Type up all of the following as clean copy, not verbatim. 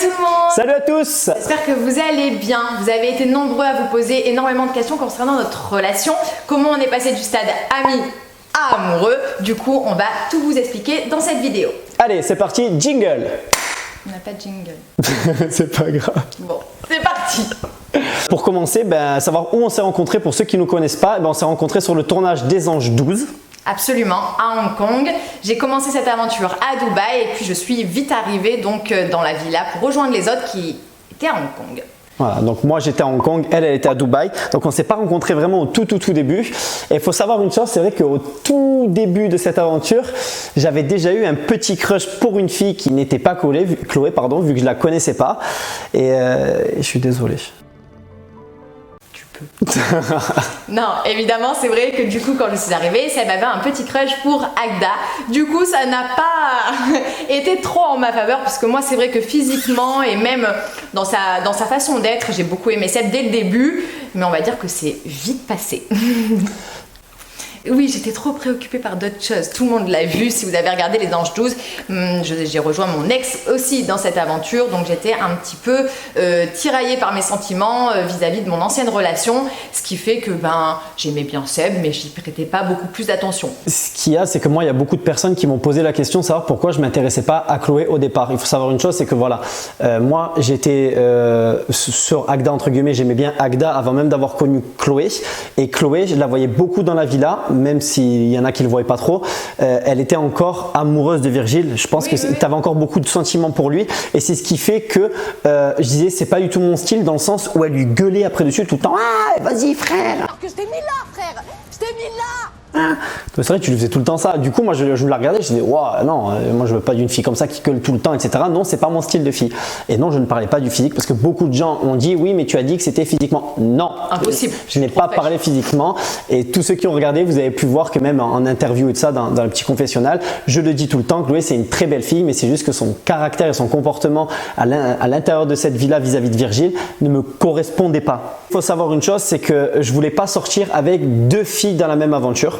tout le monde! Salut à tous! J'espère que vous allez bien. Vous avez été nombreux à vous poser énormément de questions concernant notre relation. Comment on est passé du stade ami à amoureux. Du coup, on va tout vous expliquer dans cette vidéo. Allez, c'est parti, jingle! On n'a pas de jingle. C'est pas grave. Bon, c'est parti! Pour commencer, savoir où on s'est rencontrés, pour ceux qui ne nous connaissent pas, on s'est rencontrés sur le tournage des Anges 12. Absolument, à Hong Kong. J'ai commencé cette aventure à Dubaï et puis je suis vite arrivée donc dans la villa pour rejoindre les autres qui étaient à Hong Kong. Voilà, donc moi j'étais à Hong Kong, elle était à Dubaï, donc on ne s'est pas rencontrés vraiment au tout début. Et il faut savoir une chose, c'est vrai qu'au tout début de cette aventure, j'avais déjà eu un petit crush pour une fille qui n'était pas Chloé, vu que je la connaissais pas. Et je suis désolé. Non, évidemment, c'est vrai que du coup, quand je suis arrivée, Seb avait un petit crush pour Agda. Du coup, ça n'a pas été trop en ma faveur, parce que moi, c'est vrai que physiquement et même dans sa façon d'être, j'ai beaucoup aimé Seb dès le début, mais on va dire que c'est vite passé. Oui, j'étais trop préoccupée par d'autres choses. Tout le monde l'a vu. Si vous avez regardé les Anges 12, j'ai rejoint mon ex aussi dans cette aventure. Donc j'étais un petit peu tiraillée par mes sentiments vis-à-vis de mon ancienne relation. Ce qui fait que j'aimais bien Seb, mais j'y prêtais pas beaucoup plus d'attention. Ce qu'il y a, c'est que moi, il y a beaucoup de personnes qui m'ont posé la question de savoir pourquoi je ne m'intéressais pas à Chloé au départ. Il faut savoir une chose, c'est que voilà, moi j'étais sur Agda, entre guillemets, j'aimais bien Agda avant même d'avoir connu Chloé. Et Chloé, je la voyais beaucoup dans la villa. Même s'il y en a qui ne le voyaient pas trop, elle était encore amoureuse de Virgile. Je pense que tu avais encore beaucoup de sentiments pour lui. Et c'est ce qui fait que je disais, c'est pas du tout mon style, dans le sens où elle lui gueulait après dessus tout le temps. Ah, vas-y, frère! Alors que je t'ai mis là, frère! Je t'ai mis là! C'est vrai que tu lui faisais tout le temps ça. Du coup, moi, je la regardais, je disais, waouh, non, moi, je veux pas d'une fille comme ça qui gueule tout le temps, etc. Non, c'est pas mon style de fille. Et non, je ne parlais pas du physique parce que beaucoup de gens ont dit, oui, mais tu as dit que c'était physiquement. Non, impossible. Je n'ai pas parlé physiquement. Et tous ceux qui ont regardé, vous avez pu voir que même en interview et tout ça, dans le petit confessionnal, je le dis tout le temps, Chloé, c'est une très belle fille, mais c'est juste que son caractère et son comportement à l'intérieur de cette villa vis-à-vis de Virgile ne me correspondait pas. Il faut savoir une chose, c'est que je voulais pas sortir avec deux filles dans la même aventure.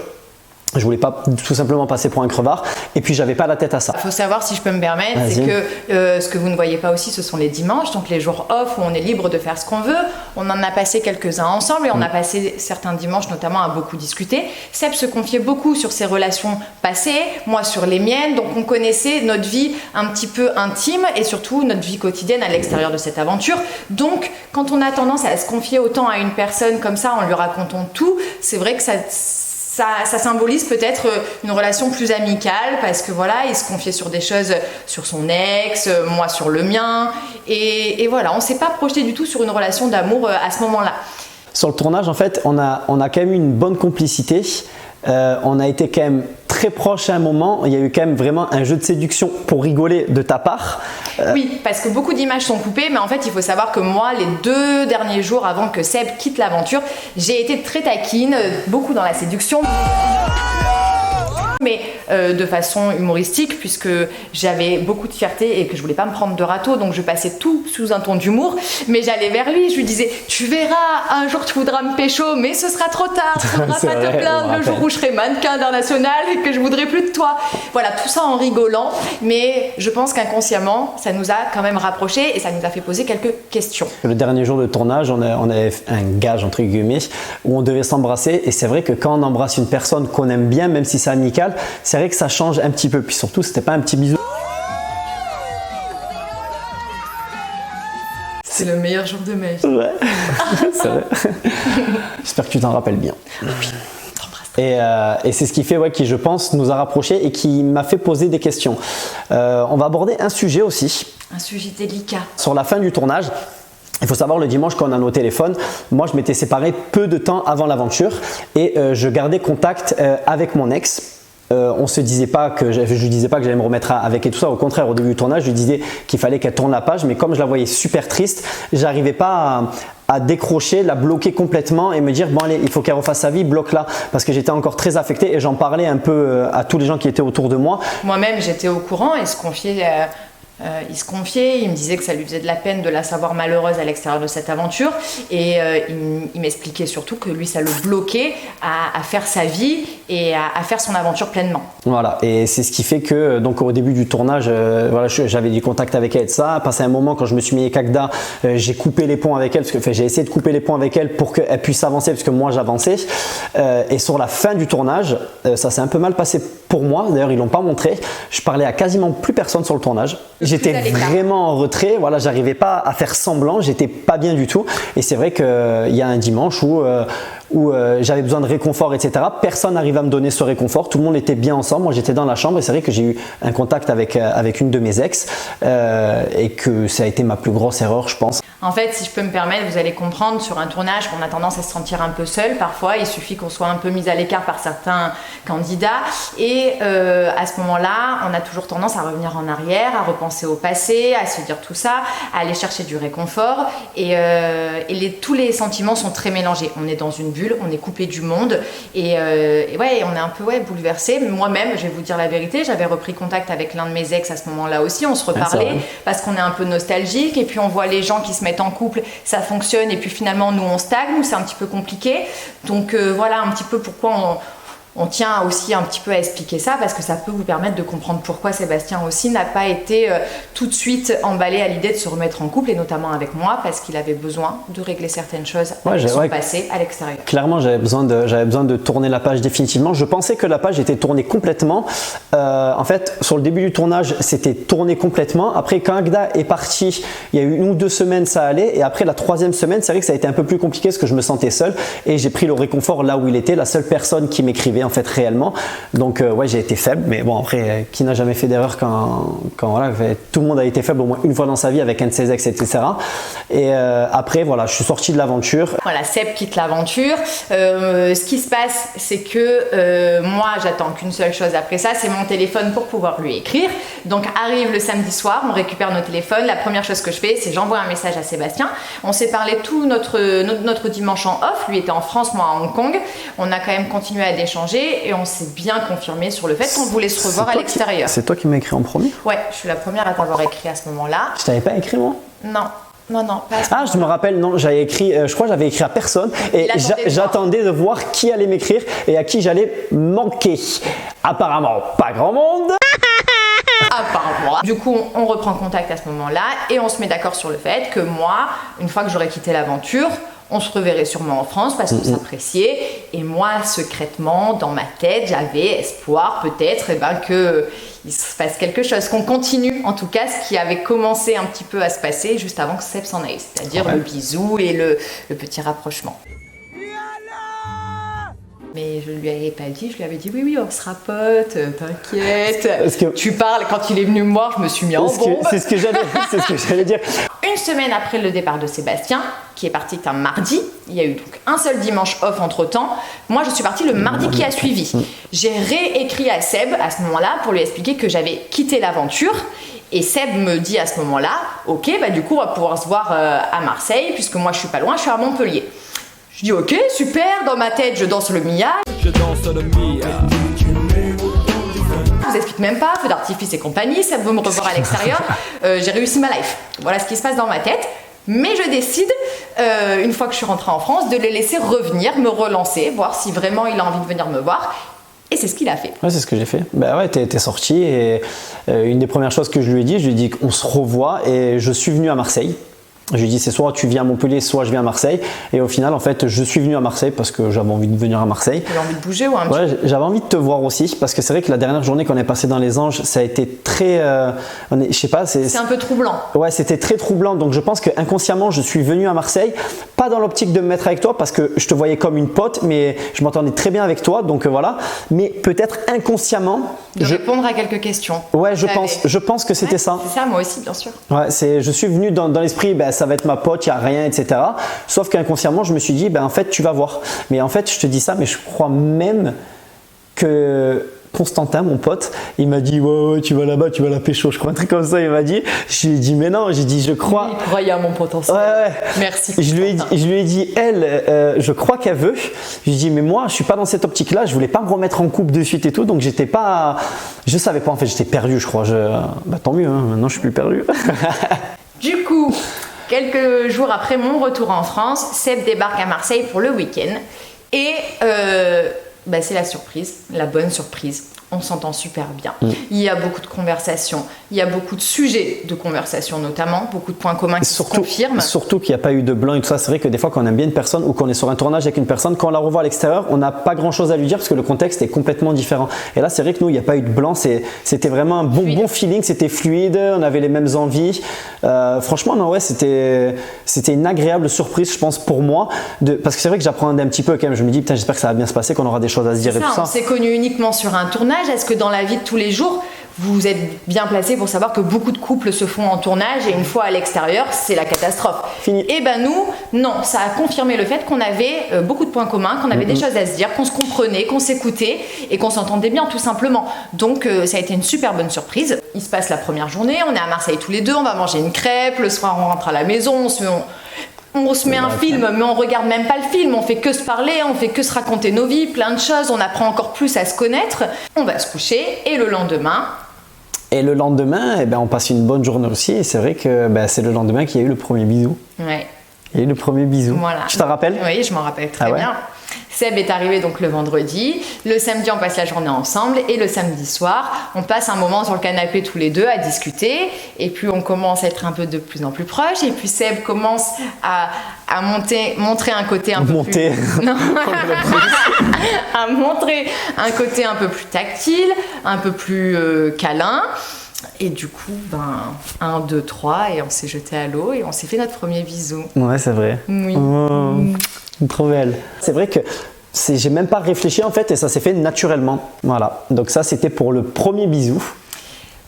Je voulais pas tout simplement passer pour un crevard et puis j'avais pas la tête à ça. Il faut savoir, si je peux me permettre, c'est que ce que vous ne voyez pas aussi, ce sont les dimanches, donc les jours off où on est libre de faire ce qu'on veut. On en a passé quelques-uns ensemble et on a passé certains dimanches notamment à beaucoup discuter. Seb se confiait beaucoup sur ses relations passées, moi sur les miennes, donc on connaissait notre vie un petit peu intime et surtout notre vie quotidienne à l'extérieur de cette aventure. Donc quand on a tendance à se confier autant à une personne comme ça en lui racontant tout, c'est vrai que ça symbolise peut-être une relation plus amicale parce que voilà, il se confiait sur des choses sur son ex, moi sur le mien et voilà, on ne s'est pas projeté du tout sur une relation d'amour à ce moment-là. Sur le tournage, en fait, on a quand même eu une bonne complicité. On a été quand même très proches à un moment. Il y a eu quand même vraiment un jeu de séduction pour rigoler de ta part. Oui, parce que beaucoup d'images sont coupées, mais en fait, il faut savoir que moi, les 2 derniers jours avant que Seb quitte l'aventure, j'ai été très taquine, beaucoup dans la séduction. Mais de façon humoristique, puisque j'avais beaucoup de fierté et que je voulais pas me prendre de râteau, donc je passais tout sous un ton d'humour, mais j'allais vers lui, je lui disais, tu verras, un jour tu voudras me pécho, mais ce sera trop tard, tu ne voudras pas te plaindre le jour où je serai mannequin international et que je voudrais plus de toi. Voilà, tout ça en rigolant, mais je pense qu'inconsciemment, ça nous a quand même rapprochés et ça nous a fait poser quelques questions. Le dernier jour de tournage, on avait fait un gage, entre guillemets, où on devait s'embrasser, et c'est vrai que quand on embrasse une personne qu'on aime bien, même si c'est amical, c'est vrai que ça change un petit peu, puis surtout c'était pas un petit bisou. C'est le meilleur jour de ma vie. Ouais, c'est vrai. J'espère que tu t'en rappelles bien. Oui. Et c'est ce qui fait qui, je pense, nous a rapprochés et qui m'a fait poser des questions. On va aborder un sujet aussi. Un sujet délicat. Sur la fin du tournage. Il faut savoir, le dimanche, quand on a nos téléphones, moi je m'étais séparé peu de temps avant l'aventure et je gardais contact avec mon ex. On se disait pas que je lui disais pas que j'allais me remettre avec et tout ça. Au contraire, au début du tournage, je lui disais qu'il fallait qu'elle tourne la page, mais comme je la voyais super triste, j'arrivais pas à décrocher, la bloquer complètement et me dire bon allez, il faut qu'elle refasse sa vie, bloque-la, parce que j'étais encore très affecté et j'en parlais un peu à tous les gens qui étaient autour de moi. Moi-même, j'étais au courant et se confier Il se confiait, il me disait que ça lui faisait de la peine de la savoir malheureuse à l'extérieur de cette aventure et il m'expliquait surtout que lui ça le bloquait à faire sa vie et à faire son aventure pleinement. Voilà, et c'est ce qui fait que donc au début du tournage, voilà, j'avais du contact avec elle, ça. Passé un moment quand je me suis mis avec Agda, j'ai coupé les ponts avec elle, parce que j'ai essayé de couper les ponts avec elle pour qu'elle puisse avancer, parce que moi j'avançais. Et sur la fin du tournage, ça s'est un peu mal passé pour moi. D'ailleurs, ils l'ont pas montré. Je parlais à quasiment plus personne sur le tournage. J'étais vraiment en retrait. Voilà, j'arrivais pas à faire semblant. J'étais pas bien du tout. Et c'est vrai qu'il y a un dimanche où j'avais besoin de réconfort, etc. Personne n'arrivait à me donner ce réconfort. Tout le monde était bien ensemble. Moi, j'étais dans la chambre et c'est vrai que j'ai eu un contact avec une de mes ex et que ça a été ma plus grosse erreur, je pense. En fait, si je peux me permettre, vous allez comprendre sur un tournage qu'on a tendance à se sentir un peu seul parfois. Il suffit qu'on soit un peu mis à l'écart par certains candidats et à ce moment-là, on a toujours tendance à revenir en arrière, à repenser au passé, à se dire tout ça, à aller chercher du réconfort et tous les sentiments sont très mélangés. On est dans une bulle, on est coupé du monde et ouais, on est un peu bouleversé. Moi-même, je vais vous dire la vérité, j'avais repris contact avec l'un de mes ex à ce moment-là aussi. On se reparlait parce qu'on est un peu nostalgique et puis on voit les gens qui se mettent en couple, ça fonctionne et puis finalement nous on stagne, nous c'est un petit peu compliqué. Donc voilà un petit peu pourquoi on tient aussi un petit peu à expliquer ça parce que ça peut vous permettre de comprendre pourquoi Sébastien aussi n'a pas été tout de suite emballé à l'idée de se remettre en couple et notamment avec moi parce qu'il avait besoin de régler certaines choses avec son passé à l'extérieur. Clairement, j'avais besoin de tourner la page définitivement. Je pensais que la page était tournée complètement. En fait, sur le début du tournage, c'était tourné complètement. Après, quand Agda est partie, il y a eu 1 ou 2 semaines, ça allait. Et après la 3e semaine, c'est vrai que ça a été un peu plus compliqué parce que je me sentais seul et j'ai pris le réconfort là où il était, la seule personne qui m'écrivait en fait réellement. Donc ouais, j'ai été faible, mais bon après, qui n'a jamais fait d'erreur quand voilà, tout le monde a été faible au moins une fois dans sa vie avec un de ses ex, etc. Et après voilà, je suis sorti de l'aventure. Voilà, Seb quitte l'aventure. Ce qui se passe, c'est que moi, j'attends qu'une seule chose après ça, c'est mon téléphone pour pouvoir lui écrire. Donc arrive le samedi soir, on récupère nos téléphones. La première chose que je fais, c'est j'envoie un message à Sébastien. On s'est parlé tout notre dimanche en off. Lui était en France, moi à Hong Kong. On a quand même continué à échanger et on s'est bien confirmé sur le fait qu'on voulait se revoir à l'extérieur. C'est toi qui m'as écrit en premier? Ouais, je suis la première à t'avoir écrit à ce moment-là. Je t'avais pas écrit moi? Non. Non, pas à ce je me rappelle, non, j'avais écrit, je crois que j'avais écrit à personne et j'attendais de voir qui allait m'écrire et à qui j'allais manquer. Apparemment, pas grand monde. Apparemment. Du coup, on reprend contact à ce moment-là et on se met d'accord sur le fait que moi, une fois que j'aurais quitté l'aventure, on se reverrait sûrement en France parce qu'on s'appréciait. Et moi, secrètement, dans ma tête, j'avais espoir peut-être qu'il se passe quelque chose, qu'on continue en tout cas ce qui avait commencé un petit peu à se passer juste avant que Seb s'en aille, c'est-à-dire le bisou et le petit rapprochement. Mais je lui avais pas dit, je lui avais dit oui, on sera potes, t'inquiète. Tu parles, quand il est venu me voir, je me suis mis en bombe. C'est ce que j'allais dire. Une semaine après le départ de Sébastien, qui est parti un mardi, il y a eu donc un seul dimanche off entre temps. Moi, je suis partie le mardi qui a suivi. J'ai réécrit à Seb à ce moment-là pour lui expliquer que j'avais quitté l'aventure. Et Seb me dit à ce moment-là, ok, du coup, on va pouvoir se voir à Marseille, puisque moi, je suis pas loin, je suis à Montpellier. Je dis ok, super, dans ma tête, je danse le Mia. Je danse le Mia. Je vous explique même pas, feu d'artifice et compagnie, ça veut me revoir à l'extérieur. J'ai réussi ma life. Voilà ce qui se passe dans ma tête. Mais je décide, une fois que je suis rentrée en France, de le laisser revenir, me relancer, voir si vraiment il a envie de venir me voir. Et c'est ce qu'il a fait. Ouais, c'est ce que j'ai fait. Bah ouais, t'es sorti et une des premières choses que je lui ai dit qu'on se revoit et je suis venu à Marseille. Je lui ai dit c'est soit tu viens à Montpellier, soit je viens à Marseille. Et au final, en fait, je suis venu à Marseille parce que j'avais envie de venir à Marseille. Tu avais envie de bouger ou un petit peu? J'avais envie de te voir aussi parce que c'est vrai que la dernière journée qu'on est passée dans les Anges, ça a été très, je sais pas, c'est un peu troublant. Ouais, c'était très troublant. Donc je pense que inconsciemment, je suis venu à Marseille, pas dans l'optique de me mettre avec toi parce que je te voyais comme une pote, mais je m'entendais très bien avec toi. Donc voilà. Mais peut-être inconsciemment. Répondre à quelques questions. Ouais, je pense que c'était ça. C'est ça, moi aussi, bien sûr. Ouais, je suis venu dans l'esprit, ça va être ma pote, il n'y a rien, etc. Sauf qu'inconsciemment, je me suis dit, en fait, tu vas voir. Mais en fait, je te dis ça, mais je crois même que Constantin, mon pote, il m'a dit ouais, tu vas là-bas, tu vas la pécho, je crois, un truc comme ça, il m'a dit. Je lui ai dit mais non, j'ai dit je crois. Il croyait à mon potentiel. Ouais. Merci. Je lui ai dit elle, je crois qu'elle veut. Je lui ai dit mais moi je suis pas dans cette optique-là, je voulais pas me remettre en couple de suite et tout, donc j'étais pas, je savais pas en fait, j'étais perdu, je crois. Bah tant mieux, hein, maintenant je suis plus perdu. Du coup, quelques jours après mon retour en France, Seb débarque à Marseille pour le week-end et c'est la surprise, la bonne surprise. On s'entend super bien. Il y a beaucoup de conversations, il y a beaucoup de sujets de conversation notamment, beaucoup de points communs qui se confirment. Surtout qu'il n'y a pas eu de blanc et tout ça. C'est vrai que des fois quand on aime bien une personne ou qu'on est sur un tournage avec une personne, quand on la revoit à l'extérieur, on n'a pas grand chose à lui dire parce que le contexte est complètement différent. Et là c'est vrai que nous, il n'y a pas eu de blanc, c'était vraiment un bon feeling, c'était fluide, on avait les mêmes envies. Franchement, non, ouais, c'était une agréable surprise, je pense, pour moi. Parce que c'est vrai que j'appréhendais un petit peu quand même. Je me dis, putain, j'espère que ça va bien se passer, qu'on aura des choses à se dire et tout ça. On s'est connus uniquement sur un tournage. Est-ce que dans la vie de tous les jours, vous êtes bien placé pour savoir que beaucoup de couples se font en tournage et une fois à l'extérieur, c'est la catastrophe. Fini. Et ben nous, non, ça a confirmé le fait qu'on avait beaucoup de points communs, qu'on avait des choses à se dire, qu'on se comprenait, qu'on s'écoutait et qu'on s'entendait bien tout simplement. Donc ça a été une super bonne surprise. Il se passe la première journée, on est à Marseille tous les deux, on va manger une crêpe, le soir on rentre à la maison, on se met un film, mais on regarde même pas le film, on fait que se parler, on fait que se raconter nos vies, plein de choses, on apprend encore plus à se connaître. On va se coucher et le lendemain, on passe une bonne journée aussi et c'est vrai que c'est le lendemain qu'il y a eu le premier bisou. ouais, Il y a eu le premier bisou. voilà. Tu t'en rappelles? Oui, je m'en rappelle très Ah ouais? bien. Seb est arrivé donc le vendredi, le samedi on passe la journée ensemble et le samedi soir on passe un moment sur le canapé tous les deux à discuter et puis on commence à être un peu de plus en plus proches et puis Seb commence à montrer un côté un peu plus... Non. à montrer un côté un peu plus tactile, un peu plus câlin. Et du coup, 1, 2, 3 et on s'est jeté à l'eau et on s'est fait notre premier bisou. Ouais, c'est vrai. Oui. Oh, trop belle. C'est vrai que j'ai même pas réfléchi en fait et ça s'est fait naturellement. Voilà. Donc ça, c'était pour le premier bisou.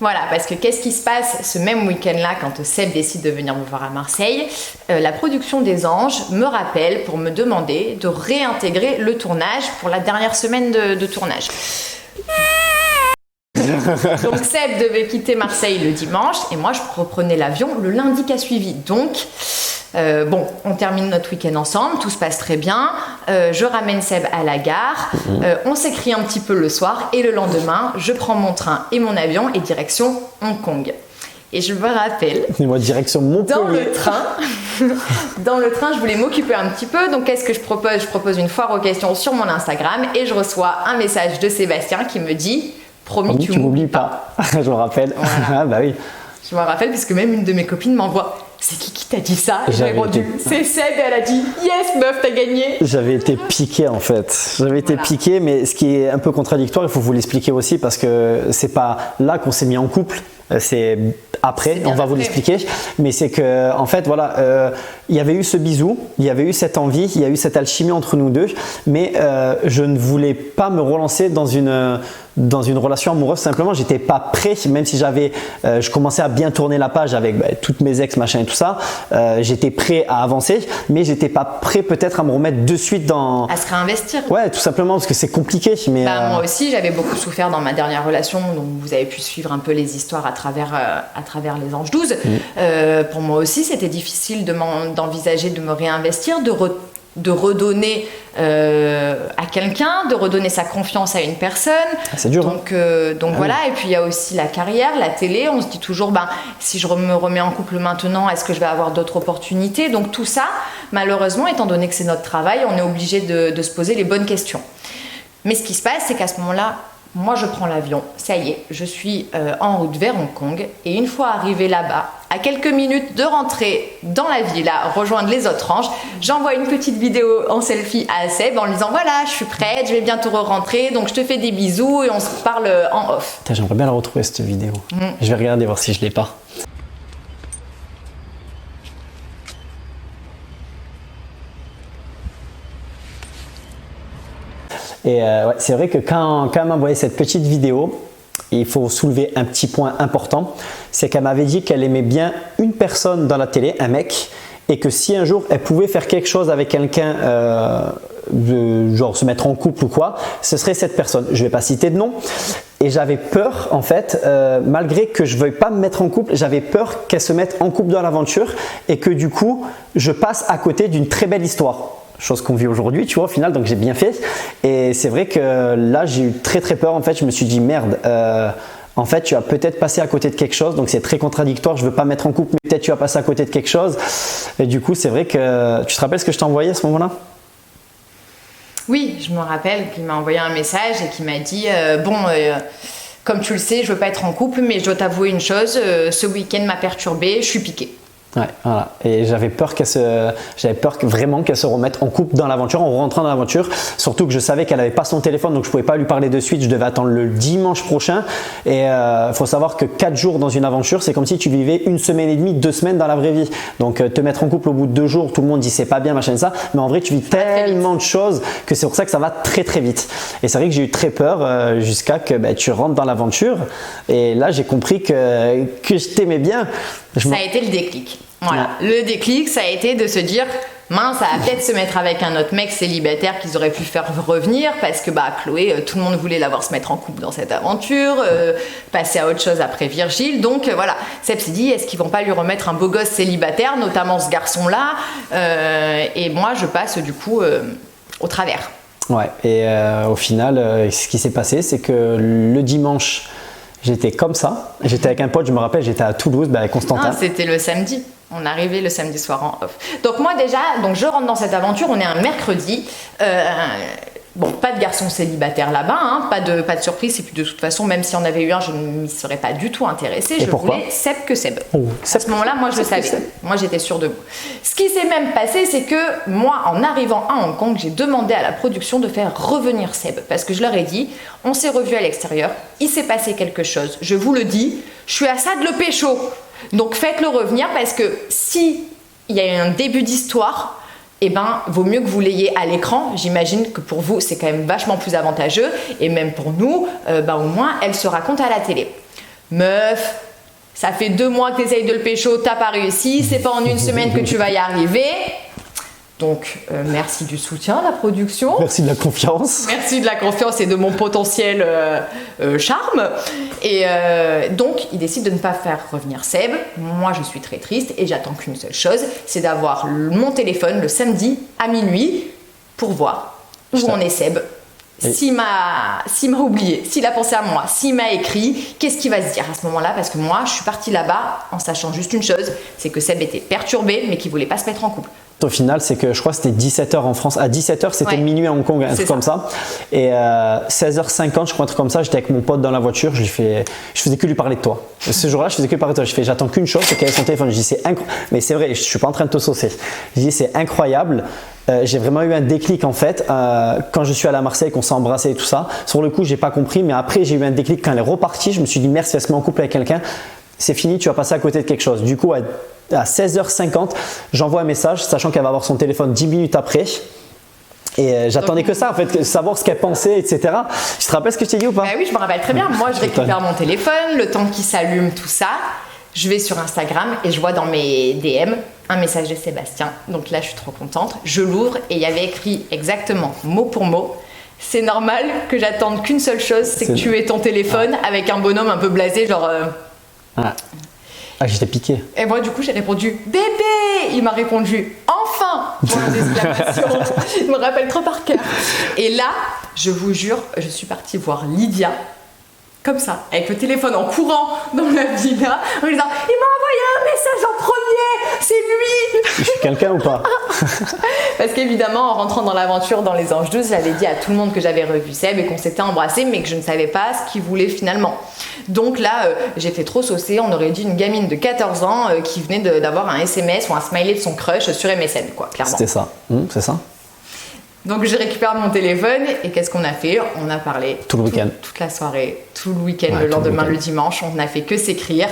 Voilà, parce que qu'est-ce qui se passe ce même week-end-là quand Seb décide de venir me voir à Marseille? La production des Anges me rappelle pour me demander de réintégrer le tournage pour la dernière semaine de tournage. Donc Seb devait quitter Marseille le dimanche et moi je reprenais l'avion le lundi qui a suivi. Donc on termine notre week-end ensemble, tout se passe très bien. Je ramène Seb à la gare, on s'écrit un petit peu le soir et le lendemain je prends mon train et mon avion et direction Hong Kong. Et je me rappelle, direction Montpellier. Dans le train, je voulais m'occuper un petit peu. Donc, qu'est-ce que je propose? Je propose une foire aux questions sur mon Instagram et je reçois un message de Sébastien qui me dit promis, tu m'oublies pas. Je me rappelle. Voilà. Ah bah oui. Je me rappelle puisque même une de mes copines m'envoie. C'est qui t'a dit ça? Et j'ai répondu, c'est Seb, et elle a dit yes meuf, t'as gagné. J'avais été piqué en fait. J'avais été piqué, mais ce qui est un peu contradictoire, il faut vous l'expliquer aussi parce que c'est pas là qu'on s'est mis en couple. C'est après, on va vous l'expliquer. Mais c'est que en fait, voilà, il y avait eu ce bisou, il y avait eu cette envie, il y a eu cette alchimie entre nous deux, mais je ne voulais pas me relancer dans une relation amoureuse. Simplement, j'étais pas prêt, même si je commençais à bien tourner la page avec toutes mes ex, machin et tout ça. J'étais prêt à avancer, mais j'étais pas prêt peut-être à me remettre de suite dans. À se réinvestir. Ouais, tout simplement parce que c'est compliqué. Mais moi aussi, j'avais beaucoup souffert dans ma dernière relation, donc vous avez pu suivre un peu les histoires à travers les Anges 12. Pour moi aussi, c'était difficile d'envisager de me réinvestir, de redonner à quelqu'un, de redonner sa confiance à une personne. C'est dur. Donc voilà, et puis il y a aussi la carrière, la télé. On se dit toujours, si je me remets en couple maintenant, est-ce que je vais avoir d'autres opportunités? Donc tout ça, malheureusement, étant donné que c'est notre travail, on est obligé de se poser les bonnes questions. Mais ce qui se passe, c'est qu'à ce moment-là, moi je prends l'avion, ça y est, je suis en route vers Hong Kong et une fois arrivée là-bas, à quelques minutes de rentrer dans la villa, rejoindre les autres anges, j'envoie une petite vidéo en selfie à Seb en lui disant voilà, je suis prête, je vais bientôt rentrer, donc je te fais des bisous et on se parle en off. J'aimerais bien la retrouver cette vidéo. Je vais regarder voir si je l'ai pas. Et c'est vrai que quand elle m'a envoyé cette petite vidéo, il faut soulever un petit point important, c'est qu'elle m'avait dit qu'elle aimait bien une personne dans la télé, un mec, et que si un jour elle pouvait faire quelque chose avec quelqu'un genre se mettre en couple ou quoi, ce serait cette personne. Je vais pas citer de nom. Et j'avais peur, en fait, malgré que je ne veuille pas me mettre en couple, j'avais peur qu'elle se mette en couple dans l'aventure et que du coup, je passe à côté d'une très belle histoire. Chose qu'on vit aujourd'hui, tu vois, au final, donc j'ai bien fait. Et c'est vrai que là, j'ai eu très très peur. En fait, je me suis dit, merde, en fait, tu as peut-être passé à côté de quelque chose. Donc c'est très contradictoire. Je ne veux pas me mettre en couple, mais peut-être tu as passé à côté de quelque chose. Et du coup, c'est vrai que tu te rappelles ce que je t'ai envoyé à ce moment-là? Oui, je me rappelle qu'il m'a envoyé un message et qu'il m'a dit comme tu le sais, je veux pas être en couple, mais je dois t'avouer une chose, ce week-end m'a perturbée, je suis piquée. Ouais, voilà. Et j'avais peur vraiment qu'elle se remette en couple dans l'aventure, en rentrant dans l'aventure. Surtout que je savais qu'elle n'avait pas son téléphone, donc je pouvais pas lui parler de suite. Je devais attendre le dimanche prochain. Et faut savoir que 4 jours dans une aventure, c'est comme si tu vivais 1 semaine et demie, 2 semaines dans la vraie vie. Donc te mettre en couple au bout de 2 jours, tout le monde dit c'est pas bien, machin ça. Mais en vrai, tu vis tellement de choses que c'est pour ça que ça va très très vite. Et c'est vrai que j'ai eu très peur jusqu'à que tu rentres dans l'aventure. Et là, j'ai compris que je t'aimais bien. Ça a été le déclic. Voilà, le déclic, ça a été de se dire, mince, ça va peut-être se mettre avec un autre mec célibataire qu'ils auraient pu faire revenir parce que Chloé, tout le monde voulait la voir se mettre en couple dans cette aventure, passer à autre chose après Virgile. Donc voilà, Seb s'est dit, est-ce qu'ils vont pas lui remettre un beau gosse célibataire, notamment ce garçon-là, et moi je passe du coup au travers. Ouais, et au final, ce qui s'est passé, c'est que le dimanche, j'étais comme ça. J'étais avec un pote, je me rappelle, j'étais à Toulouse, avec Constantin. Non, c'était le samedi. On arrivait le samedi soir en off. Donc moi déjà, je rentre dans cette aventure, on est un mercredi. Bon, pas de garçon célibataire là-bas, hein, pas de surprise. Et puis de toute façon, même si on avait eu un, je ne m'y serais pas du tout intéressée. Je voulais Seb que Seb. À ce moment-là, moi je le savais. Moi j'étais sûre de moi. Ce qui s'est même passé, c'est que moi, en arrivant à Hong Kong, j'ai demandé à la production de faire revenir Seb. Parce que je leur ai dit, on s'est revus à l'extérieur, il s'est passé quelque chose. Je vous le dis, je suis à ça de le pécho. Donc faites-le revenir parce que si il y a eu un début d'histoire, vaut mieux que vous l'ayez à l'écran. J'imagine que pour vous, c'est quand même vachement plus avantageux. Et même pour nous, au moins, elle se raconte à la télé. Meuf, ça fait 2 mois que tu essayes de le pécho, t'as pas réussi. C'est pas en 1 semaine que tu vas y arriver. Donc, merci du soutien à la production. Merci de la confiance. Merci de la confiance et de mon potentiel charme. Et donc, il décide de ne pas faire revenir Seb. Moi, je suis très triste et j'attends qu'une seule chose, c'est d'avoir mon téléphone le samedi à minuit pour voir où en est Seb. S'il m'a oublié, s'il a pensé à moi, s'il m'a écrit, qu'est-ce qu'il va se dire à ce moment-là? Parce que moi, je suis partie là-bas en sachant juste une chose, c'est que Seb était perturbé, mais qu'il voulait pas se mettre en couple. Au final, c'est que je crois que c'était 17h en France. À 17h, c'était minuit à Hong Kong, un truc comme ça. Et 16h50, je crois, un truc comme ça, j'étais avec mon pote dans la voiture. Je faisais que lui parler de toi. Ce jour-là, je faisais que parler de toi. j'attends qu'une chose, c'est qu'elle ait son téléphone. Je dis, c'est incroyable. Mais c'est vrai, je suis pas en train de te saucer. Je dis, c'est incroyable. J'ai vraiment eu un déclic en fait quand je suis allé à Marseille, qu'on s'est embrassé et tout ça. Sur le coup, j'ai pas compris, mais après, j'ai eu un déclic quand elle est repartie. Je me suis dit, merde, si elle se met en couple avec quelqu'un, c'est fini, tu vas passer à côté de quelque chose. Du coup, à 16h50, j'envoie un message, sachant qu'elle va avoir son téléphone 10 minutes après. Et j'attendais que ça, en fait, savoir ce qu'elle pensait, etc. Tu te rappelles ce que je t'ai dit ou pas? Oui, je me rappelle très bien. Moi, je récupère mon téléphone, le temps qu'il s'allume, tout ça. Je vais sur Instagram et je vois dans mes DM un message de Sébastien. Donc là, je suis trop contente. Je l'ouvre et il y avait écrit exactement, mot pour mot, c'est normal que j'attende qu'une seule chose, c'est que tu aies ton téléphone avec un bonhomme un peu blasé, genre... Ah, j'étais piqué. Et moi, du coup, j'ai répondu « Bébé !» Il m'a répondu « Enfin !» Point d'exclamation. Je me rappelle trop par cœur. Et là, je vous jure, je suis partie voir Lydia, comme ça, avec le téléphone en courant dans la villa, en lui disant « Il m'a envoyé un message en premier, c'est lui !» Je suis quelqu'un ou pas? Parce qu'évidemment, en rentrant dans l'aventure dans les Anges 12, j'avais dit à tout le monde que j'avais revu Seb et qu'on s'était embrassé, mais que je ne savais pas ce qu'il voulait finalement. Donc là, j'ai fait trop saucer. On aurait dit une gamine de 14 ans qui venait d'avoir un SMS ou un smiley de son crush sur MSN, quoi, clairement. C'était ça, c'est ça. Donc je récupère mon téléphone et qu'est-ce qu'on a fait? On a parlé tout le week-end, toute la soirée, tout le week-end, le lendemain, le dimanche. On n'a fait que s'écrire.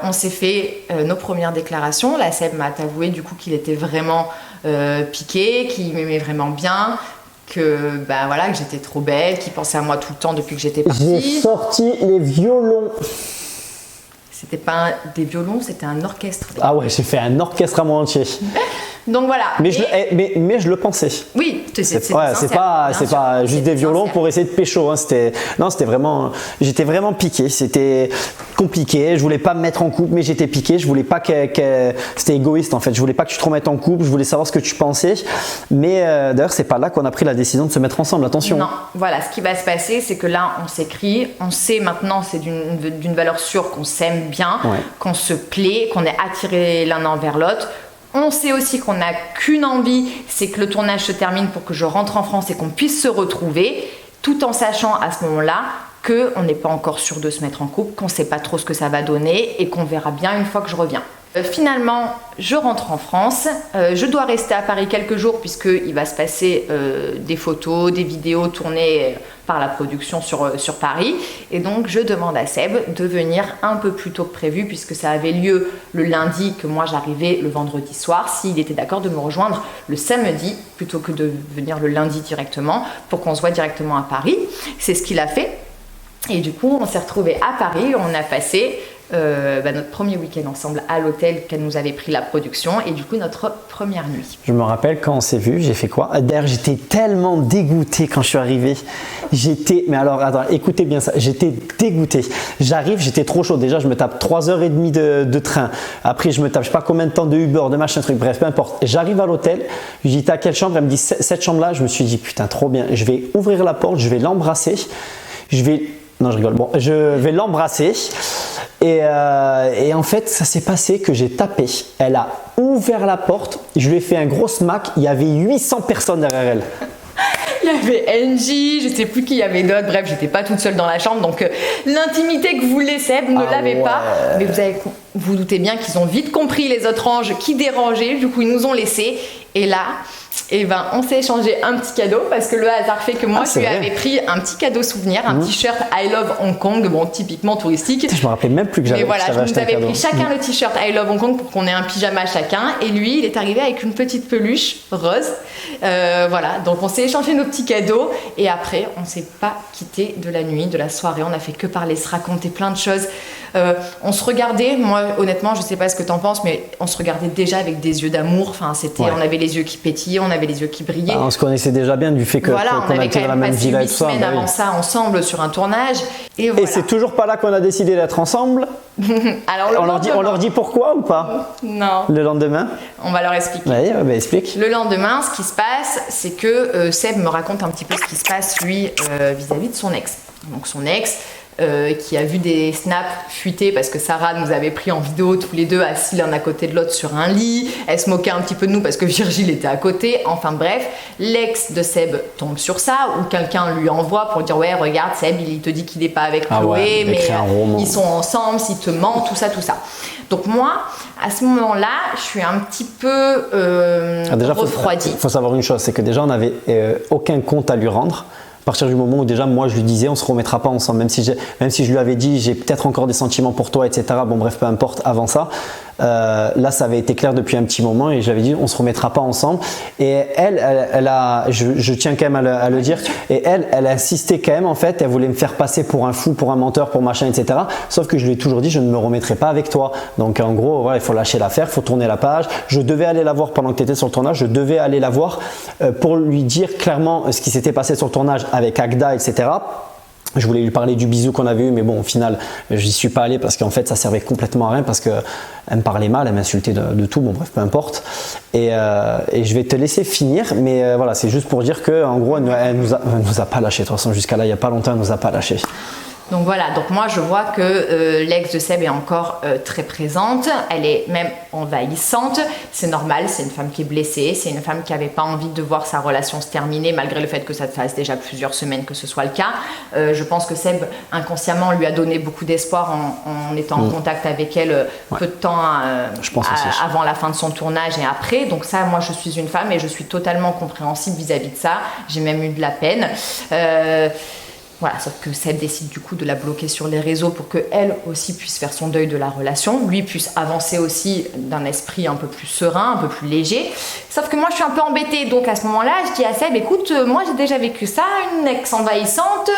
On s'est fait nos premières déclarations. La Seb m'a avoué du coup qu'il était vraiment piqué, qu'il m'aimait vraiment bien, que que j'étais trop belle, qu'il pensait à moi tout le temps depuis que j'étais partie. J'ai sorti les violons. C'était pas des violons, c'était un orchestre. Ah ouais, j'ai fait un orchestre à moi entier. Donc voilà. Mais je le pensais. Oui, C'est pas juste des violons pour essayer de pécho. Hein. C'était vraiment, j'étais vraiment piqué. C'était compliqué. Je voulais pas me mettre en couple, mais j'étais piqué. Je voulais pas c'était égoïste en fait. Je voulais pas que tu te remettes en couple. Je voulais savoir ce que tu pensais. Mais d'ailleurs, c'est pas là qu'on a pris la décision de se mettre ensemble. Attention. Non. Voilà, ce qui va se passer, c'est que là, on s'écrit. On sait maintenant, c'est d'une valeur sûre qu'on s'aime bien, qu'on se plaît, qu'on est attirés l'un envers l'autre. On sait aussi qu'on n'a qu'une envie, c'est que le tournage se termine pour que je rentre en France et qu'on puisse se retrouver, tout en sachant à ce moment-là qu'on n'est pas encore sûr de se mettre en couple, qu'on ne sait pas trop ce que ça va donner et qu'on verra bien une fois que je reviens. Finalement, je rentre en France. Je dois rester à Paris quelques jours puisqu'il va se passer des photos, des vidéos tournées par la production sur Paris. Et donc, je demande à Seb de venir un peu plus tôt que prévu puisque ça avait lieu le lundi, que moi j'arrivais le vendredi soir, s'il était d'accord de me rejoindre le samedi plutôt que de venir le lundi directement pour qu'on se voit directement à Paris. C'est ce qu'il a fait. Et du coup, on s'est retrouvés à Paris. On a passé notre premier week-end ensemble à l'hôtel qu'elle nous avait pris la production et du coup notre première nuit. Je me rappelle quand on s'est vu, j'ai fait quoi? D'ailleurs, j'étais tellement dégoûté quand je suis arrivé. Mais alors, attends, écoutez bien ça. J'étais dégoûté. J'arrive, j'étais trop chaud. Déjà, je me tape 3h30 de train. Après, je me tape, je sais pas combien de temps de Uber, de machin, truc. Bref, peu importe. J'arrive à l'hôtel. Je dis, t'as quelle chambre? Elle me dit, cette chambre-là. Je me suis dit, putain, trop bien. Je vais ouvrir la porte, je vais l'embrasser. Non, je rigole. Bon, je vais l'embrasser. Et en fait, ça s'est passé que j'ai tapé. Elle a ouvert la porte. Je lui ai fait un gros smack. Il y avait 800 personnes derrière elle. Il y avait NJ, je sais plus qui y avait d'autres. Bref, j'étais pas toute seule dans la chambre. Donc, l'intimité que voulait Seb ne l'avait pas. Mais vous doutez bien qu'ils ont vite compris les autres anges qui dérangeaient. Du coup, ils nous ont laissés. Et là, on s'est échangé un petit cadeau parce que le hasard fait que moi, je lui avais pris un petit cadeau souvenir, un t-shirt I Love Hong Kong, bon, typiquement touristique. Je me rappelais même plus que j'avais. Mais voilà, je nous avais pris chacun le t-shirt I Love Hong Kong pour qu'on ait un pyjama chacun. Et lui, il est arrivé avec une petite peluche rose. Voilà, donc on s'est échangé nos petits cadeaux. Et après, on s'est pas quitté de la nuit, de la soirée. On a fait que parler, se raconter plein de choses. On se regardait, moi honnêtement, je sais pas ce que t'en penses, mais on se regardait déjà avec des yeux d'amour. Enfin, on avait les yeux qui pétillaient, on avait les yeux qui brillaient. On se connaissait déjà bien du fait qu'on avait était dans la même ville et tout ça. On avait passé 8 semaines avant ça ensemble sur un tournage. Et c'est toujours pas là qu'on a décidé d'être ensemble. Alors, on leur dit pourquoi ou pas? Non. Le lendemain? On va leur expliquer. Ouais, explique. Le lendemain, ce qui se passe, c'est que Seb me raconte un petit peu ce qui se passe, lui, vis-à-vis de son ex. Donc son ex, qui a vu des snaps fuiter parce que Sarah nous avait pris en vidéo tous les deux assis l'un à côté de l'autre sur un lit. Elle se moquait un petit peu de nous parce que Virgile était à côté. Enfin bref, l'ex de Seb tombe sur ça ou quelqu'un lui envoie pour dire ouais regarde Seb il te dit qu'il n'est pas avec Chloé mais ils sont ensemble, s'il te ment, tout ça. Donc moi, à ce moment-là, je suis un petit peu refroidie. Il faut savoir une chose, c'est que déjà on n'avait aucun compte à lui rendre. À partir du moment où déjà moi je lui disais on se remettra pas ensemble, même si je lui avais dit j'ai peut-être encore des sentiments pour toi, etc. Bon bref, peu importe, avant ça. Là ça avait été clair depuis un petit moment et j'avais dit on se remettra pas ensemble et elle a, je tiens quand même à le dire, et elle a insisté quand même en fait, elle voulait me faire passer pour un fou, pour un menteur, pour machin, etc. Sauf que je lui ai toujours dit je ne me remettrai pas avec toi, donc en gros voilà, il faut lâcher l'affaire, il faut tourner la page. Je devais aller la voir pendant que tu étais sur le tournage, je devais aller la voir pour lui dire clairement ce qui s'était passé sur le tournage avec Agda, etc. Je voulais lui parler du bisou qu'on avait eu, mais bon, au final, j'y suis pas allé parce qu'en fait, ça servait complètement à rien parce qu'elle me parlait mal, elle m'insultait de tout, bon bref, peu importe. Et je vais te laisser finir, mais voilà, c'est juste pour dire qu'en gros, elle nous a pas lâché. De toute façon, jusqu'à là, il n'y a pas longtemps, elle nous a pas lâché. Donc voilà, donc moi je vois que l'ex de Seb est encore très présente, elle est même envahissante, c'est normal, c'est une femme qui est blessée, c'est une femme qui n'avait pas envie de voir sa relation se terminer malgré le fait que ça fasse déjà plusieurs semaines que ce soit le cas. Je pense que Seb inconsciemment lui a donné beaucoup d'espoir en étant en contact avec elle peu de temps avant la fin de son tournage et après. Donc ça, moi je suis une femme et je suis totalement compréhensible vis-à-vis de ça, j'ai même eu de la peine. Voilà, sauf que Seb décide du coup de la bloquer sur les réseaux pour qu'elle aussi puisse faire son deuil de la relation, lui puisse avancer aussi d'un esprit un peu plus serein, un peu plus léger. Sauf que moi je suis un peu embêtée, donc à ce moment-là je dis à Seb, écoute, moi j'ai déjà vécu ça, une ex envahissante,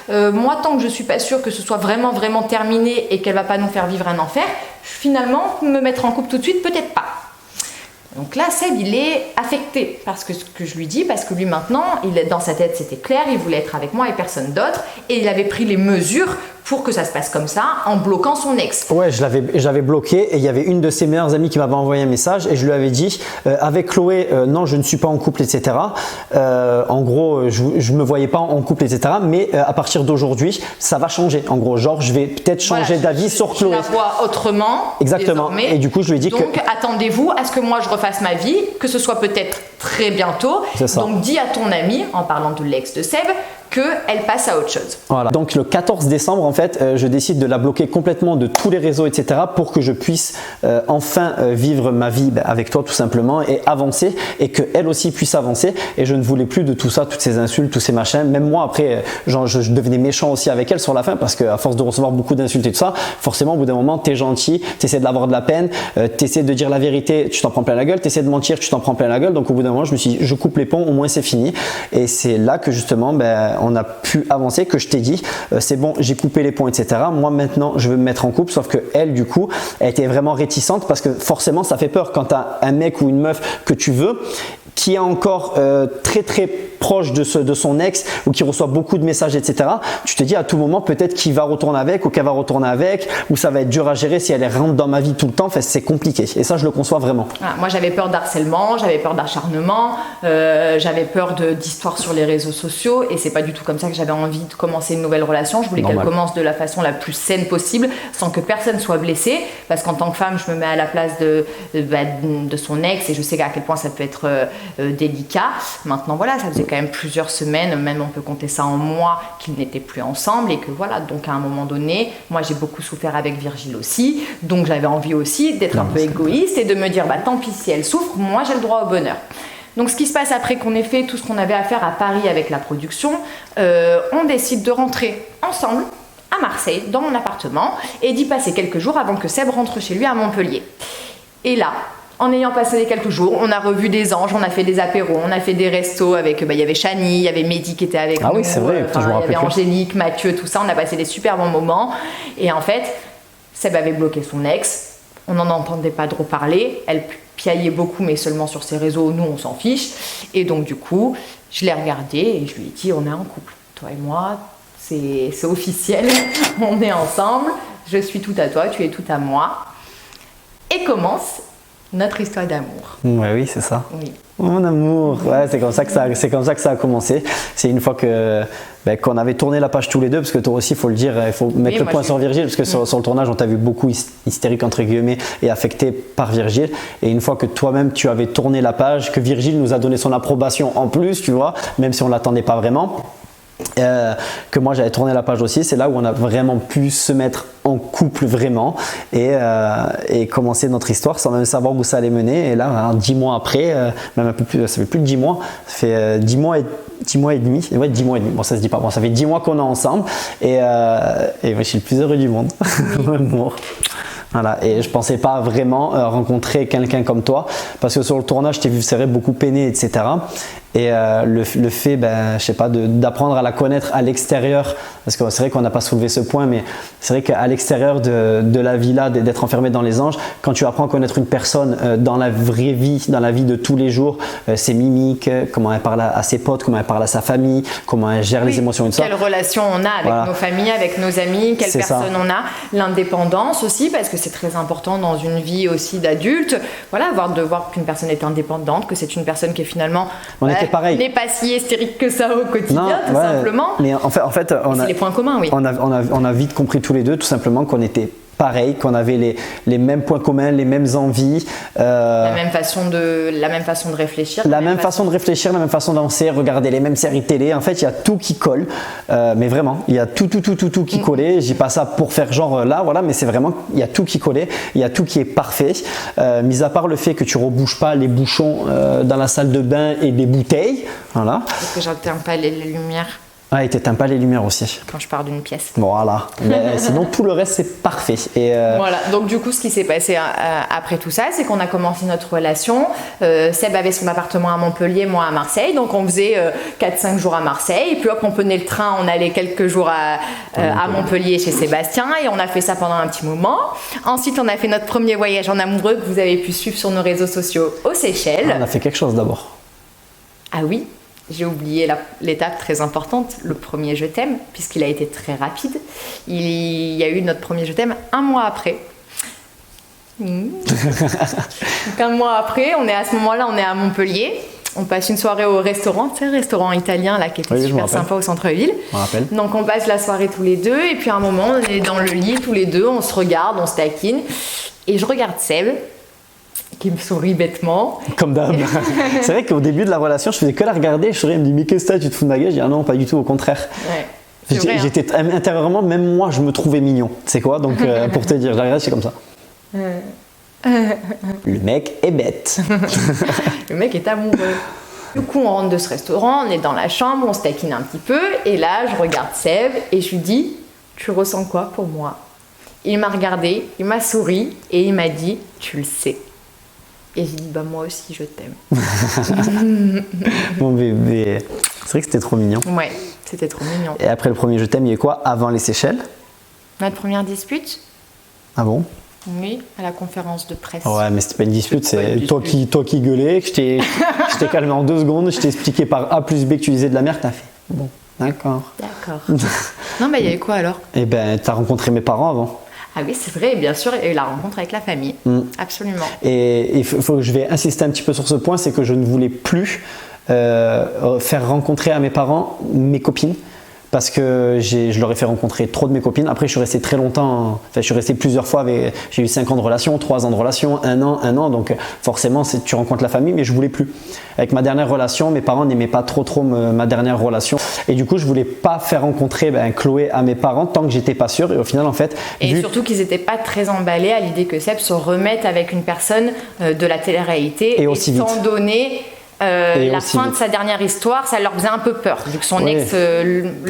moi tant que je suis pas sûre que ce soit vraiment terminé et qu'elle va pas nous faire vivre un enfer, finalement me mettre en couple tout de suite, peut-être pas. Donc là, Seb, il est affecté parce que ce que je lui dis, parce que lui maintenant, dans sa tête, c'était clair, il voulait être avec moi et personne d'autre, et il avait pris les mesures pour que ça se passe comme ça, en bloquant son ex. Ouais, j'avais bloqué et il y avait une de ses meilleures amies qui m'avait envoyé un message et je lui avais dit avec Chloé, non, je ne suis pas en couple, etc. En gros, je me voyais pas en couple, etc. Mais à partir d'aujourd'hui, ça va changer. En gros, genre, je vais peut-être changer d'avis sur Chloé. Je la vois autrement. Exactement. Désormais. Et du coup, je lui ai dit donc, attendez-vous à ce que moi je refasse ma vie, que ce soit peut-être très bientôt. C'est ça. Donc, dis à ton amie, en parlant de l'ex de Seb, qu'elle passe à autre chose. Voilà. Donc le 14 décembre, en fait, je décide de la bloquer complètement de tous les réseaux, etc. pour que je puisse enfin vivre ma vie avec toi tout simplement et avancer et qu'elle aussi puisse avancer. Et je ne voulais plus de tout ça, toutes ces insultes, tous ces machins. Même moi, après, genre, je devenais méchant aussi avec elle sur la fin parce qu'à force de recevoir beaucoup d'insultes et tout ça, forcément, au bout d'un moment, tu es gentil, tu essaies de l'avoir de la peine, tu essaies de dire la vérité, tu t'en prends plein la gueule, tu essaies de mentir, tu t'en prends plein la gueule. Donc au bout d'un moment, je me suis dit, je coupe les ponts, au moins c'est fini. Et c'est là que justement, on a pu avancer, que je t'ai dit c'est bon, j'ai coupé les ponts, etc. Moi maintenant je veux me mettre en couple, sauf que elle du coup elle était vraiment réticente parce que forcément ça fait peur quand tu as un mec ou une meuf que tu veux qui est encore très très proche de son ex ou qui reçoit beaucoup de messages, etc. Tu te dis à tout moment peut-être qu'il va retourner avec ou qu'elle va retourner avec ou ça va être dur à gérer si elle rentre dans ma vie tout le temps. Enfin, c'est compliqué et ça je le conçois vraiment. Voilà, moi j'avais peur d'harcèlement, j'avais peur d'acharnement, j'avais peur d'histoires sur les réseaux sociaux et c'est pas du tout comme ça que j'avais envie de commencer une nouvelle relation. Je voulais qu'elle commence de la façon la plus saine possible sans que personne soit blessé parce qu'en tant que femme je me mets à la place de son ex et je sais à quel point ça peut être délicat. Maintenant voilà, ça faisait quand même plusieurs semaines, même on peut compter ça en mois, qu'ils n'étaient plus ensemble et que voilà, donc à un moment donné, moi j'ai beaucoup souffert avec Virgile aussi, donc j'avais envie aussi d'être un peu égoïste et de me dire tant pis si elle souffre, moi j'ai le droit au bonheur. Donc ce qui se passe après qu'on ait fait tout ce qu'on avait à faire à Paris avec la production, on décide de rentrer ensemble à Marseille, dans mon appartement, et d'y passer quelques jours avant que Seb rentre chez lui à Montpellier. Et là, en ayant passé quelques jours, on a revu des anges, on a fait des apéros, on a fait des restos avec, il y avait Chani, il y avait Mehdi qui était avec nous. Ah oui, c'est vrai, il y avait Angélique, Mathieu, tout ça, on a passé des super bons moments. Et en fait, Seb avait bloqué son ex, on n'en entendait pas trop parler, elle piaillait beaucoup mais seulement sur ses réseaux, nous on s'en fiche. Et donc du coup, je l'ai regardé et je lui ai dit on est en couple, toi et moi, c'est officiel, on est ensemble, je suis tout à toi, tu es tout à moi. Et commence notre histoire d'amour. Ouais, oui, c'est ça. Oui. Mon amour, ouais, c'est comme ça que ça a commencé. C'est une fois qu'on avait tourné la page tous les deux, parce que toi aussi, il faut le dire, il faut mettre le point sur Virgile, parce que sur le tournage, on t'a vu beaucoup hystérique entre guillemets et affecté par Virgile. Et une fois que toi-même tu avais tourné la page, que Virgile nous a donné son approbation en plus, tu vois, même si on l'attendait pas vraiment. Que moi j'avais tourné la page aussi, c'est là où on a vraiment pu se mettre en couple vraiment et commencer notre histoire sans même savoir où ça allait mener. Et là, 10 mois après, même un peu plus, ça fait plus de 10 mois, ça fait 10 mois et demi, ouais, 10 mois et demi, bon ça se dit pas, bon ça fait 10 mois qu'on est ensemble et je suis le plus heureux du monde. Amour. Voilà, et je pensais pas vraiment rencontrer quelqu'un comme toi parce que sur le tournage je t'ai vu, c'est vrai, beaucoup peiner, etc. Et le fait, je sais pas, d'apprendre à la connaître à l'extérieur, parce que c'est vrai qu'on n'a pas soulevé ce point, mais c'est vrai qu'à l'extérieur de la villa, d'être enfermé dans les anges, quand tu apprends à connaître une personne dans la vraie vie, dans la vie de tous les jours, ses mimiques, comment elle parle à ses potes, comment elle parle à sa famille, comment elle gère les émotions et tout ça. Quelle relation on a avec nos familles, avec nos amis, quelle personne on a, l'indépendance aussi, parce que c'est très important dans une vie aussi d'adulte, voilà, de voir qu'une personne est indépendante, que c'est une personne qui est finalement n'est pas si hystérique que ça au quotidien, tout simplement. Mais en fait c'est les points communs, oui. On a vite compris tous les deux, tout simplement, qu'on était pareil, qu'on avait les mêmes points communs, les mêmes envies. La même façon de réfléchir. La même façon de réfléchir, la même façon de danser, regarder les mêmes séries télé. En fait, il y a tout qui colle. Mais vraiment, il y a tout qui collait. Je dis pas ça pour faire genre là, voilà, mais c'est vraiment, il y a tout qui collait. Il y a tout qui est parfait. Mis à part le fait que tu rebouches pas les bouchons dans la salle de bain et des bouteilles. Voilà. Parce que j'atteins pas les lumières. Ah, et t'éteins pas les lumières aussi. quand je pars d'une pièce. Voilà. Mais sinon, tout le reste, c'est parfait. Et Voilà, donc du coup, ce qui s'est passé après tout ça, c'est qu'on a commencé notre relation. Seb avait son appartement à Montpellier, moi à Marseille. Donc on faisait 4-5 jours à Marseille. Et puis hop, on prenait le train, on allait quelques jours à Montpellier chez Sébastien. Et on a fait ça pendant un petit moment. Ensuite, on a fait notre premier voyage en amoureux que vous avez pu suivre sur nos réseaux sociaux aux Seychelles. on a fait quelque chose d'abord. Ah oui, j'ai oublié l'étape très importante, le premier je t'aime, puisqu'il a été très rapide. Il y a eu notre premier je t'aime un mois après. Donc un mois après, à ce moment-là, on est à Montpellier. On passe une soirée au restaurant, tu sais, restaurant italien là, qui était super sympa au centre-ville. Je me rappelle. Donc on passe la soirée tous les deux, et puis à un moment, on est dans le lit tous les deux, on se regarde, on se taquine. Et je regarde Seb, qui me sourit bêtement. Comme d'hab. C'est vrai qu'au début de la relation, je faisais que la regarder. Je souris, elle me dit mais qu'est-ce que t'as, tu te fous de ma gueule? Je dis ah non, pas du tout, au contraire. Ouais, c'est vrai, hein. J'étais intérieurement, même moi, je me trouvais mignon. C'est quoi? Donc pour te dire, je la regarde, c'est comme ça. Le mec est bête. Le mec est amoureux. Du coup, on rentre de ce restaurant, on est dans la chambre, on se taquine un petit peu. Et là, je regarde Seb et je lui dis tu ressens quoi pour moi? Il m'a regardé, il m'a souri et il m'a dit tu le sais. Et j'ai dit bah moi aussi je t'aime. Mon bébé. C'est vrai que c'était trop mignon. Ouais, c'était trop mignon. Et après le premier je t'aime, il y a eu quoi avant les Seychelles? Notre première dispute? Ah bon? Oui, à la conférence de presse. Ouais, mais c'était pas une dispute, C'était pas c'est une toi qui gueulais, que je t'ai calmé en 2 secondes, je t'ai expliqué par A plus B que tu disais de la merde, t'as fait. Bon, d'accord. D'accord. Non, mais il y a eu quoi alors? Eh ben, t'as rencontré mes parents avant. Ah oui, c'est vrai, bien sûr, il y a eu la rencontre avec la famille. Absolument. Et il faut que je vais insister un petit peu sur ce point, c'est que je ne voulais plus faire rencontrer à mes parents mes copines. Parce que je leur ai fait rencontrer trop de mes copines. Après, je suis resté très longtemps, enfin, je suis resté plusieurs fois j'ai eu 5 ans de relation, 3 ans de relation, 1 an. Donc, forcément, tu rencontres la famille, mais je voulais plus. Avec ma dernière relation, mes parents n'aimaient pas trop ma dernière relation. Et du coup, je voulais pas faire rencontrer Chloé à mes parents tant que j'étais pas sûr. Et au final, en fait. Et surtout qu'ils n'étaient pas très emballés à l'idée que Seb se remette avec une personne de la télé-réalité. Et aussi vite. Sans donner. La fin de sa dernière histoire, ça leur faisait un peu peur, vu que son ex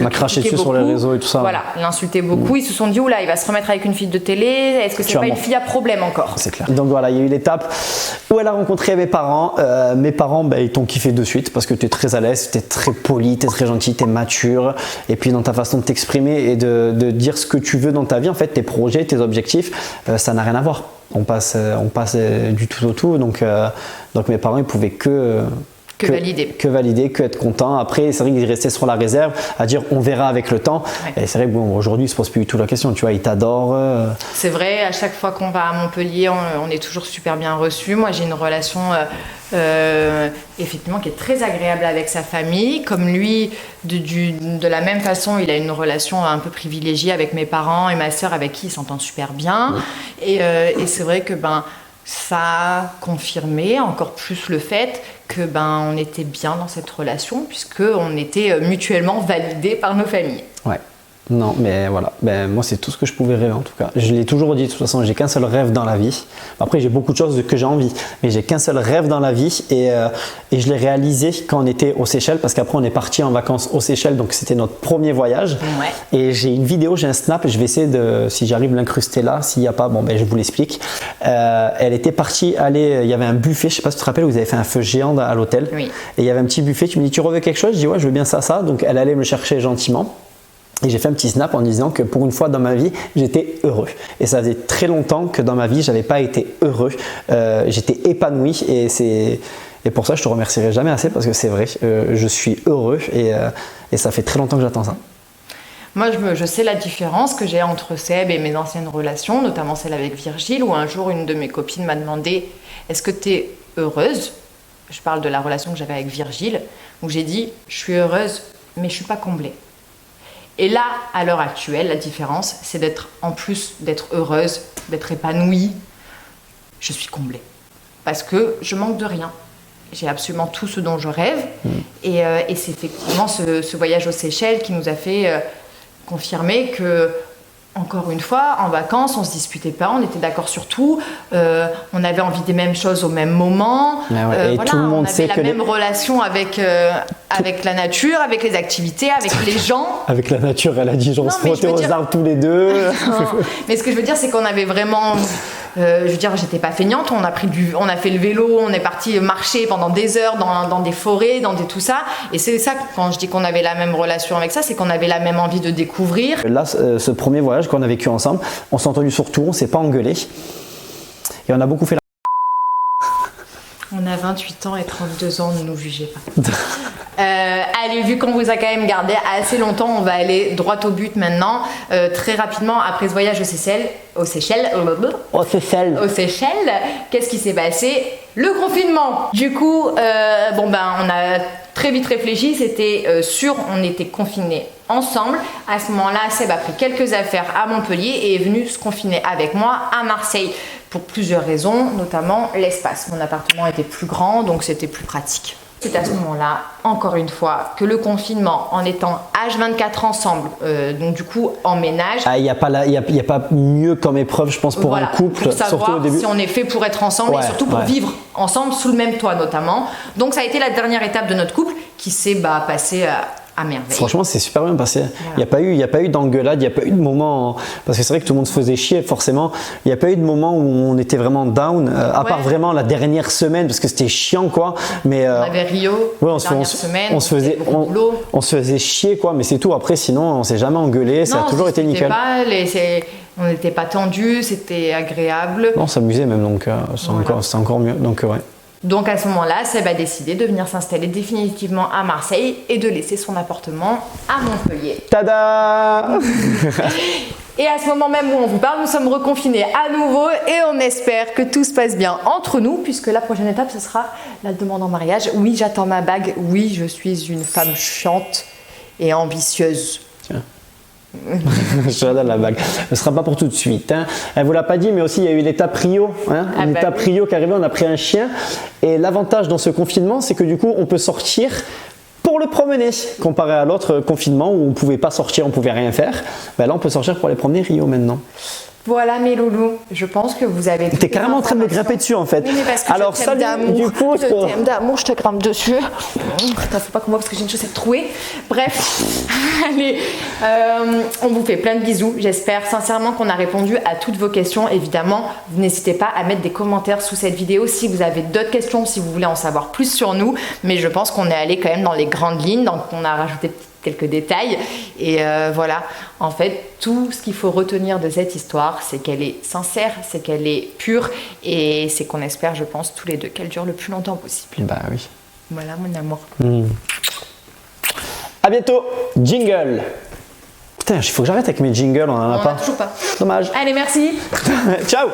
m'a craché dessus sur les réseaux et tout ça. Voilà, l'insultait beaucoup. Ils se sont dit, oula, il va se remettre avec une fille de télé, est-ce que c'est pas une fille à problème encore? C'est clair. Donc voilà, il y a eu l'étape où elle a rencontré mes parents. Mes parents, ils t'ont kiffé de suite parce que tu es très à l'aise, tu es très poli, tu es très gentil, tu es mature. Et puis dans ta façon de t'exprimer et de dire ce que tu veux dans ta vie, en fait, tes projets, tes objectifs, ça n'a rien à voir. On passe du tout au tout, donc mes parents ils pouvaient que valider, que être contents. Après, c'est vrai qu'ils restaient sur la réserve à dire on verra avec le temps. Ouais. Et c'est vrai que aujourd'hui ils se posent plus du tout la question, tu vois, ils t'adorent. C'est vrai, à chaque fois qu'on va à Montpellier, on est toujours super bien reçus. Moi, j'ai une relation effectivement qui est très agréable avec sa famille. Comme lui, de la même façon, il a une relation un peu privilégiée avec mes parents et ma sœur avec qui il s'entend super bien. Ouais. Et c'est vrai que ça a confirmé encore plus le fait que on était bien dans cette relation puisque on était mutuellement validés par nos familles. Ouais. Non, mais voilà. Moi, c'est tout ce que je pouvais rêver en tout cas. Je l'ai toujours dit, de toute façon, j'ai qu'un seul rêve dans la vie. Après, j'ai beaucoup de choses que j'ai envie, mais j'ai qu'un seul rêve dans la vie et je l'ai réalisé quand on était aux Seychelles parce qu'après, on est parti en vacances aux Seychelles, donc c'était notre premier voyage. Ouais. Et j'ai une vidéo, j'ai un snap, et je vais essayer si j'arrive l'incruster là. S'il n'y a pas, je vous l'explique. Elle était partie il y avait un buffet, je sais pas si tu te rappelles, vous avez fait un feu géant à l'hôtel. Oui. Et il y avait un petit buffet, tu me dis, tu veux quelque chose? Je dis, ouais, je veux bien ça. Donc, elle allait me chercher gentiment. Et j'ai fait un petit snap en disant que pour une fois dans ma vie, j'étais heureux. Et ça faisait très longtemps que dans ma vie, j'avais pas été heureux. J'étais épanoui et pour ça, je te remercierai jamais assez parce que c'est vrai, je suis heureux et ça fait très longtemps que j'attends ça. Moi, je sais la différence que j'ai entre Seb et mes anciennes relations, notamment celle avec Virgile, où un jour, une de mes copines m'a demandé « Est-ce que tu es heureuse ?» Je parle de la relation que j'avais avec Virgile, où j'ai dit « Je suis heureuse, mais je suis pas comblée. » Et là, à l'heure actuelle, la différence, c'est en plus d'être heureuse, d'être épanouie, je suis comblée. Parce que je manque de rien. J'ai absolument tout ce dont je rêve. Et c'est effectivement ce voyage aux Seychelles qui nous a fait confirmer que encore une fois, en vacances, on se disputait pas, on était d'accord sur tout, on avait envie des mêmes choses au même moment. Et tout le monde on sait avait que la même relation avec la nature, avec les activités, avec les gens. Avec la nature, elle a dit genre Non, se mais frotter je veux aux dire- arbres tous les deux. Non. Mais ce que je veux dire, c'est qu'on avait vraiment. Je veux dire, j'étais pas feignante. On a fait le vélo, on est parti marcher pendant des heures dans des forêts, tout ça. Et c'est ça, quand je dis qu'on avait la même relation avec ça, c'est qu'on avait la même envie de découvrir. Là, ce premier voyage qu'on a vécu ensemble, on s'est entendu sur tout, on s'est pas engueulé. Et on a beaucoup fait la... On a 28 ans et 32 ans, ne nous jugez pas. Allez, vu qu'on vous a quand même gardé assez longtemps, on va aller droit au but maintenant. Très rapidement, après ce voyage aux Seychelles, qu'est-ce qui s'est passé? Le confinement. Du coup, on a très vite réfléchi, c'était sûr, on était confinés ensemble. À ce moment-là, Seb a pris quelques affaires à Montpellier et est venu se confiner avec moi à Marseille pour plusieurs raisons, notamment l'espace. Mon appartement était plus grand, donc c'était plus pratique. C'est à ce moment-là, encore une fois, que le confinement, en étant H24 ensemble, donc du coup en ménage. Il n'y a pas mieux comme épreuve, je pense, pour un couple, pour savoir surtout au début. si on est fait pour être ensemble et surtout pour vivre ensemble sous le même toit notamment. Donc ça a été la dernière étape de notre couple qui s'est passée à merveille. Franchement, c'est super bien passé. Voilà. Il n'y a pas eu d'engueulade, il n'y a pas eu de moment. Parce que c'est vrai que tout le monde se faisait chier, forcément. Il n'y a pas eu de moment où on était vraiment down, à part vraiment la dernière semaine, parce que c'était chiant, quoi. Mais, on avait Rio, dernière semaine, on se faisait chier, quoi. Mais c'est tout. Après, sinon, on s'est jamais engueulé. Ça a toujours été nickel. On n'était pas tendus, c'était agréable. On s'amusait même, donc c'est encore mieux. Donc, ouais. Donc à ce moment-là, Seb a décidé de venir s'installer définitivement à Marseille et de laisser son appartement à Montpellier. Tada! Et à ce moment même où on vous parle, nous sommes reconfinés à nouveau et on espère que tout se passe bien entre nous puisque la prochaine étape, ce sera la demande en mariage. Oui, j'attends ma bague. Oui, je suis une femme chiante et ambitieuse. Tiens. Je donne la bague. Ce ne sera pas pour tout de suite. Hein. Elle ne vous l'a pas dit, mais aussi il y a eu l'étape Rio. Hein. L'étape Rio qui arrivait, on a pris un chien. Et l'avantage dans ce confinement, c'est que du coup, on peut sortir pour le promener. Comparé à l'autre confinement où on ne pouvait pas sortir, on ne pouvait rien faire. Ben là, on peut sortir pour aller promener Rio maintenant. Voilà mes loulous, je pense que vous avez... T'es carrément en train de me grimper dessus en fait. Oui, mais parce que alors je t'aime d'amour. Du coup, je t'aime d'amour, je te grimpe dessus. Putain, faut pas qu'on voit parce que j'ai une chaussette trouée. Bref, allez, on vous fait plein de bisous. J'espère sincèrement qu'on a répondu à toutes vos questions. Évidemment, n'hésitez pas à mettre des commentaires sous cette vidéo si vous avez d'autres questions, si vous voulez en savoir plus sur nous. Mais je pense qu'on est allé quand même dans les grandes lignes, donc on a rajouté quelques détails et voilà, en fait tout ce qu'il faut retenir de cette histoire, c'est qu'elle est sincère, c'est qu'elle est pure et c'est qu'on espère, je pense, tous les deux qu'elle dure le plus longtemps possible. Bah oui. Voilà mon amour. À bientôt. Jingle. Putain, il faut que j'arrête avec mes jingles, on en a pas. Toujours pas. Dommage. Allez, merci. Ciao.